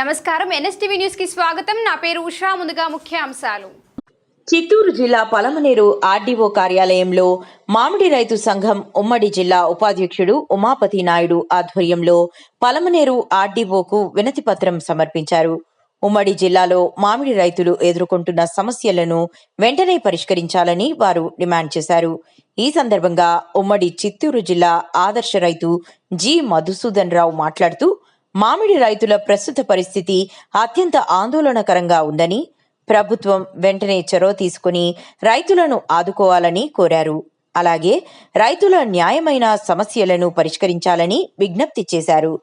నమస్కారం NSTV news కి స్వాగతం. నా పేరు ఉషా. ముందుగా ముఖ్య అంశాలు. చిత్తూరు జిల్లా పలమనేరు ఆర్డీఓ కార్యాలయంలో మామిడి రైతు సంఘం ఉమ్మడి జిల్లా ఉపాధ్యక్షుడు ఉమాపతి నాయుడు ఆధ్వర్యంలో పలమనేరు ఆర్డీఓకు వినతి పత్రం సమర్పించారు. ఉమ్మడి జిల్లాలో మామిడి రైతులు ఎదుర్కొంటున్న సమస్యలను వెంటనే పరిష్కరించాలని వారు డిమాండ్ చేశారు. ఈ సందర్భంగా ఉమ్మడి చిత్తూరు జిల్లా ఆదర్శ రైతు జి మధుసూదన్ రావు మాట్లాడుతూ, మామిడి రైతుల ప్రస్తుత పరిస్థితి అత్యంత ఆందోళనకరంగా ఉందని, ప్రభుత్వం వెంటనే చొరవ తీసుకుని రైతులను ఆదుకోవాలని కోరారు. అలాగే రైతుల న్యాయమైన సమస్యలను పరిష్కరించాలని విజ్ఞప్తి చేశారు.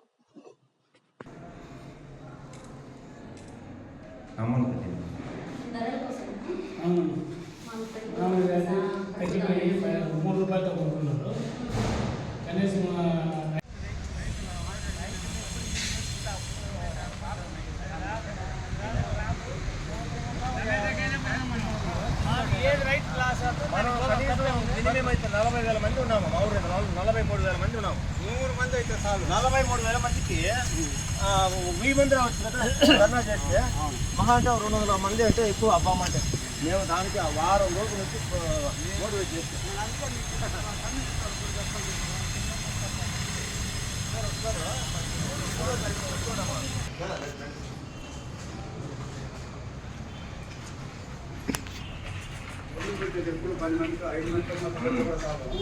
మనం కనీసం మినిమం అయితే 40,000 మంది ఉన్నాము. మా ఊరు 43,000 మంది ఉన్నాము. 100 మంది అయితే చాలు. 43,000 మందికి 1000 మంది రావచ్చు కదా ధర్నా చేస్తే. మహా అంటే 200 మంది అంటే ఎక్కువ అబ్బామంటే మేము దానికి వారం రోజుల నుంచి మోటివేట్ చేస్తాం. ఎప్పుడు 10 మంది 5 మంది కూడా కావాలి.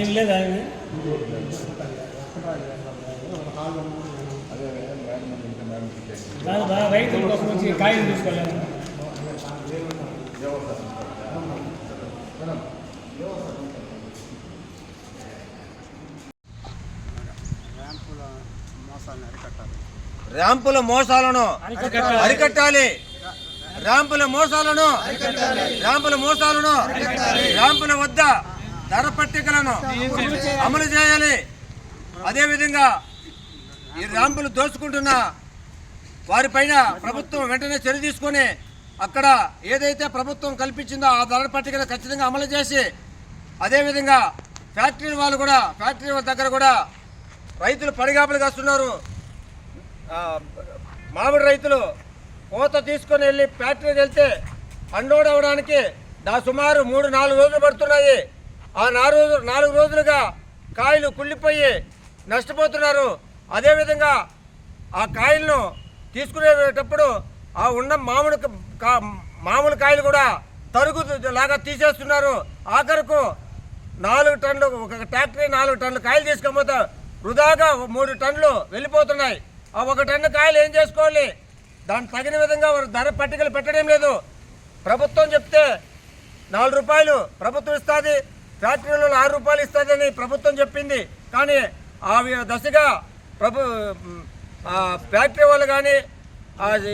ఏం లేదా రైతుల కోసం వచ్చి కాయలు తీసుకోలేదు. ర్యాంపుల మోసాలను అరికట్టాలి. ర్యాంపుల మోసాలను ర్యాంపుల వద్ద ధర పట్టికలను అమలు చేయాలి. అదేవిధంగా ఈ ర్యాంపులు దోచుకుంటున్న వారిపైన ప్రభుత్వం వెంటనే చర్య తీసుకొని అక్కడ ఏదైతే ప్రభుత్వం కల్పించిందో ఆ ధర పట్టికను ఖచ్చితంగా అమలు చేసి, అదేవిధంగా ఫ్యాక్టరీ వాళ్ళు కూడా ఫ్యాక్టరీ దగ్గర కూడా రైతులు పడిగాపులు కాస్తున్నారు. మామిడి రైతులు కోత తీసుకొని వెళ్ళి ఫ్యాక్టరీకి వెళ్తే అన్లోడ్ అవ్వడానికి సుమారు 3-4 రోజులు పడుతున్నాయి. ఆ 4 రోజులుగా కాయలు కుళ్ళిపోయి నష్టపోతున్నారు. అదేవిధంగా ఆ కాయలను తీసుకునేటప్పుడు ఆ ఉన్న మామూలు కాయలు కూడా తరుగు లాగా తీసేస్తున్నారు. ఆఖరకు 4 టన్నులు ఒక ట్రాక్టరీ 4 టన్నులు కాయలు తీసుకపోతే వృధాగా 3 టన్నులు వెళ్ళిపోతున్నాయి. ఆ 1 టన్ను కాయలు ఏం చేసుకోవాలి? దానికి తగిన విధంగా ధర పట్టికలు పెట్టడం లేదు. ప్రభుత్వం చెప్తే 4 రూపాయలు ప్రభుత్వం ఇస్తుంది, ఫ్యాక్టరీలో 6 రూపాయలు ఇస్తుందని ప్రభుత్వం చెప్పింది. కానీ ఆ దశగా ఫ్యాక్టరీ వాళ్ళు కానీ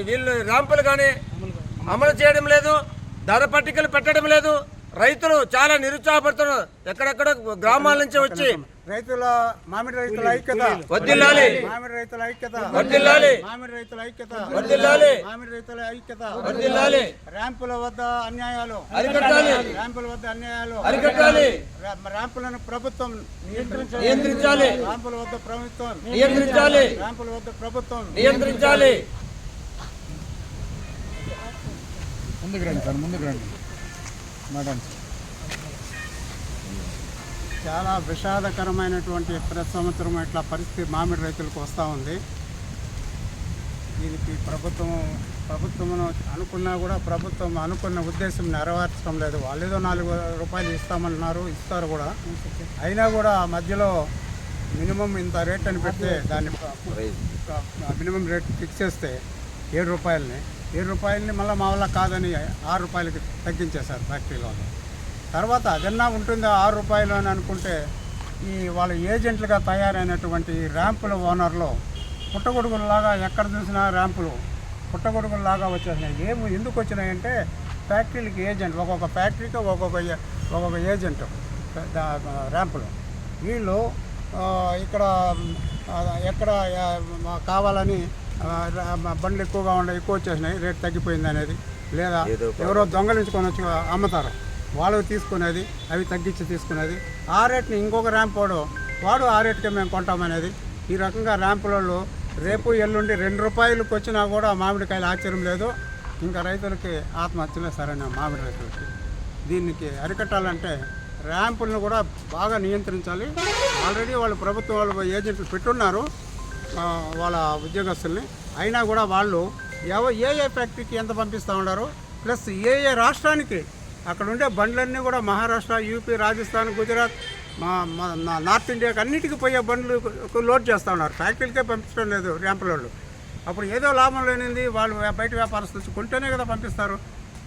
వీళ్ళు ర్యాంపులు కానీ అమలు చేయడం లేదు, ధర పట్టికలు పెట్టడం లేదు. రైతులు చాలా నిరుత్సాహపడుతున్నారు. ఎక్కడెక్కడ గ్రామాల నుంచి వచ్చి మామిడి రైతుల ఐక్యత వర్ధిల్లాలి, మామిడి రైతుల ఐక్యత వర్ధిల్లాలి, మామిడి రైతుల ఐక్యత వర్ధిల్లాలి, మామిడి రైతుల ఐక్యత వర్ధిల్లాలి. ర్యాంపుల వద్ద అన్యాయాలు అరికట్టాలి, ర్యాంపుల వద్ద అన్యాయాలు అరికట్టాలి, ర్యాంపులను ప్రభుత్వం నియంత్రించాలి, ర్యాంపుల వద్ద ప్రభుత్వం నియంత్రించాలి, ర్యాంపుల వద్ద ప్రభుత్వం నియంత్రించాలి. ముందుకు రండి సార్, ముందుకు రండి మేడం. చాలా విషాదకరమైనటువంటి ప్రతి సంవత్సరం ఇట్లా పరిస్థితి మామిడి రైతులకు వస్తూ ఉంది. దీనికి ప్రభుత్వం ప్రభుత్వం అనుకున్నా కూడా ప్రభుత్వం అనుకున్న ఉద్దేశం నెరవేర్చడం లేదు. వాళ్ళు ఏదో 4 రూపాయలు ఇస్తామన్నారు, ఇస్తారు కూడా. అయినా కూడా మధ్యలో మినిమం ఇంత రేట్ అని పెడితే దాన్ని మినిమం రేట్ ఫిక్స్ చేస్తే 7 రూపాయలని మళ్ళీ మా వల్ల కాదని 6 రూపాయలకి తగ్గించేశారు ఫ్యాక్టరీలో. తర్వాత అదన్నా ఉంటుందా 6 రూపాయలు అని అనుకుంటే ఈ వాళ్ళ ఏజెంట్లుగా తయారైనటువంటి ర్యాంపుల ఓనర్లు పుట్టగొడుగుల్లాగా ఎక్కడ చూసినా ర్యాంపులు పుట్టగొడుగుల్లాగా వచ్చేసినాయి. ఎందుకు వచ్చినాయంటే ఫ్యాక్టరీలకి ఏజెంట్, ఒక్కొక్క ఫ్యాక్టరీకి ఒక్కొక్క ఏజెంట్ ర్యాంపులు. వీళ్ళు ఇక్కడ ఎక్కడ కావాలని బండ్లు ఎక్కువగా ఎక్కువ వచ్చేసినాయి, రేట్ తగ్గిపోయింది అనేది, లేదా ఎవరో దొంగలించుకొని వచ్చి అమ్ముతారు, వాళ్ళు తీసుకునేది, అవి తగ్గించి తీసుకునేది. ఆ రేట్ని ఇంకొక ర్యాంప్ వాడు ఆ రేట్కే మేము కొంటామనేది. ఈ రకంగా ర్యాంపులలో రేపు ఎల్లుండి 2 రూపాయలకు వచ్చినా కూడా మామిడికాయలు ఆశ్చర్యం లేదు. ఇంకా రైతులకి ఆత్మహత్యలే సరైన మామిడి రైతులకి. దీనికి అరికట్టాలంటే ర్యాంపులను కూడా బాగా నియంత్రించాలి. ఆల్రెడీ వాళ్ళు ప్రభుత్వం వాళ్ళు ఏజెంట్లు పెట్టున్నారు వాళ్ళ ఉద్యోగస్తుల్ని. అయినా కూడా వాళ్ళు ఏ ఫ్యాక్టరీకి ఎంత పంపిస్తూ ఉన్నారు, ప్లస్ ఏ రాష్ట్రానికి అక్కడ ఉండే బండ్లన్నీ కూడా మహారాష్ట్ర, యూపీ, రాజస్థాన్, గుజరాత్, నార్త్ ఇండియాకి అన్నిటికీ పోయే బండ్లు లోడ్ చేస్తూ ఉన్నారు. ఫ్యాక్టరీలకే పంపించడం లేదు ర్యాంపుల వాళ్ళు. అప్పుడు ఏదో లాభం లేనిది వాళ్ళు బయట వ్యాపారస్తులు కొంటేనే కదా పంపిస్తారు.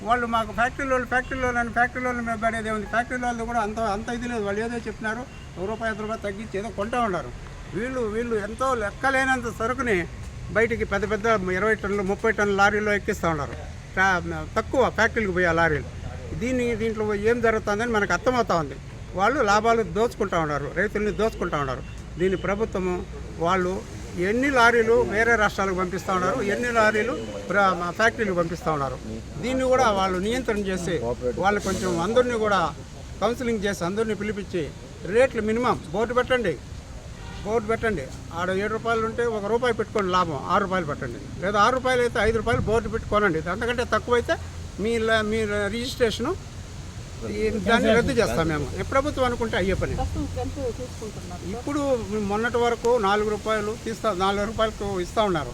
వాళ్ళు మాకు ఫ్యాక్టరీలో మేము పడేది ఉంది. ఫ్యాక్టరీ వాళ్ళు కూడా అంత ఇది లేదు. వాళ్ళు ఏదో చెప్పినారు, ₹1 తగ్గించి ఏదో కొంటూ ఉన్నారు. వీళ్ళు ఎంతో లెక్కలేనంత సరుకుని బయటికి పెద్ద 20 టన్నులు 30 టన్నుల లారీలో ఎక్కిస్తూ ఉన్నారు. తక్కువ ఫ్యాక్టరీలకు పోయే లారీలు. దీంట్లో ఏం జరుగుతుందని మనకు అర్థమవుతా ఉంది. వాళ్ళు లాభాలు దోచుకుంటూ ఉన్నారు, రైతుల్ని దోచుకుంటూ ఉన్నారు. దీని ప్రభుత్వము వాళ్ళు ఎన్ని లారీలు వేరే రాష్ట్రాలకు పంపిస్తూ ఉన్నారు, ఎన్ని లారీలు ఫ్యాక్టరీలకు పంపిస్తూ ఉన్నారు. దీన్ని కూడా వాళ్ళు నియంత్రణ చేసి వాళ్ళు కొంచెం అందరినీ కూడా కౌన్సిలింగ్ చేసి అందరినీ పిలిపించి రేట్లు మినిమం బోర్డు పెట్టండి. ఆడ 7 రూపాయలు ఉంటే ₹1 పెట్టుకోండి లాభం, 6 రూపాయలు పెట్టండి. లేదా 6 రూపాయలు అయితే 5 రూపాయలు బోర్డు పెట్టుకోనండి. అంతకంటే తక్కువైతే మీ రిజిస్ట్రేషను దాన్ని రద్దు చేస్తాం మేము. ప్రభుత్వం అనుకుంటే అయ్యే పని. ఇప్పుడు మొన్నటి వరకు ₹4 4 ఇస్తూ ఉన్నారు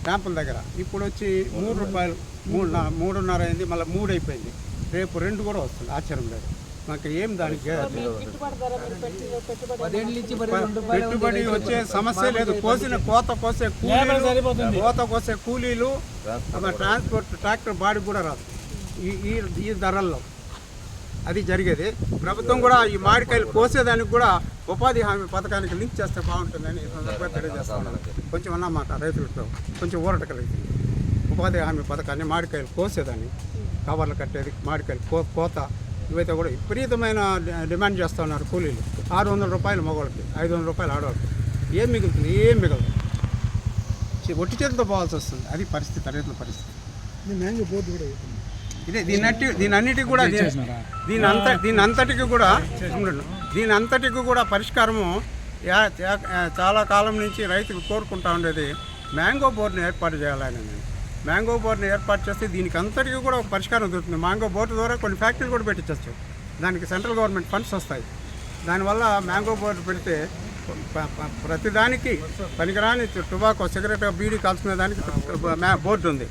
ర్యాంపుల దగ్గర. ఇప్పుడు వచ్చి ₹3, 3.5 అయింది, మళ్ళీ 3 అయిపోయింది. రేపు 2 కూడా వస్తుంది. ఆశ్చర్యం లేదు మాకు. ఏం దానికి పెట్టుబడి వచ్చే సమస్య లేదు. కోత కోసే కూలీలు ట్రాన్స్పోర్ట్ ట్రాక్టర్ బాడీ కూడా రాదు ఈ ధరల్లో. అది జరిగేది. ప్రభుత్వం కూడా ఈ మామిడికాయలు కోసేదానికి కూడా ఉపాధి హామీ పథకానికి లింక్ చేస్తే బాగుంటుందని తెలియజేస్తా ఉన్నాను. కొంచెం అన్నమాట రైతులతో కొంచెం ఊరట కలిగింది. ఉపాధి హామీ పథకాన్ని మామిడికాయలు కోసేదాన్ని, కవర్లు కట్టేది, మామిడికాయలు కోత, ఇవైతే కూడా విపరీతమైన డిమాండ్ చేస్తూ ఉన్నారు కూలీలు. ₹600 మగవాళ్ళకి, ₹500 ఆడవాళ్ళకి. ఏం మిగులుతుంది? ఏం మిగలదు. ఒట్టి చేతితో పోవాల్సి వస్తుంది. అది పరిస్థితి, రైతుల పరిస్థితి. మ్యాంగో బోర్డు కూడా ఇదే దీనంతటికి కూడా పరిష్కారము చాలా కాలం నుంచి రైతులు కోరుకుంటా ఉండేది మ్యాంగో బోర్డుని ఏర్పాటు చేయాలని. మ్యాంగో బోర్డుని ఏర్పాటు చేస్తే దీనికి అంతటికి కూడా ఒక పరిష్కారం దొరుకుతుంది. మ్యాంగో బోర్డు ద్వారా కొన్ని ఫ్యాక్టరీలు కూడా పెట్టించవచ్చు. దానికి సెంట్రల్ గవర్నమెంట్ ఫండ్స్ వస్తాయి. దానివల్ల మ్యాంగో బోర్డు పెడితే ప్రతిదానికి పనికిరాని టొబాకో, సిగరెట్, బీడీ కాల్చుకునే దానికి బోర్డు ఉంది.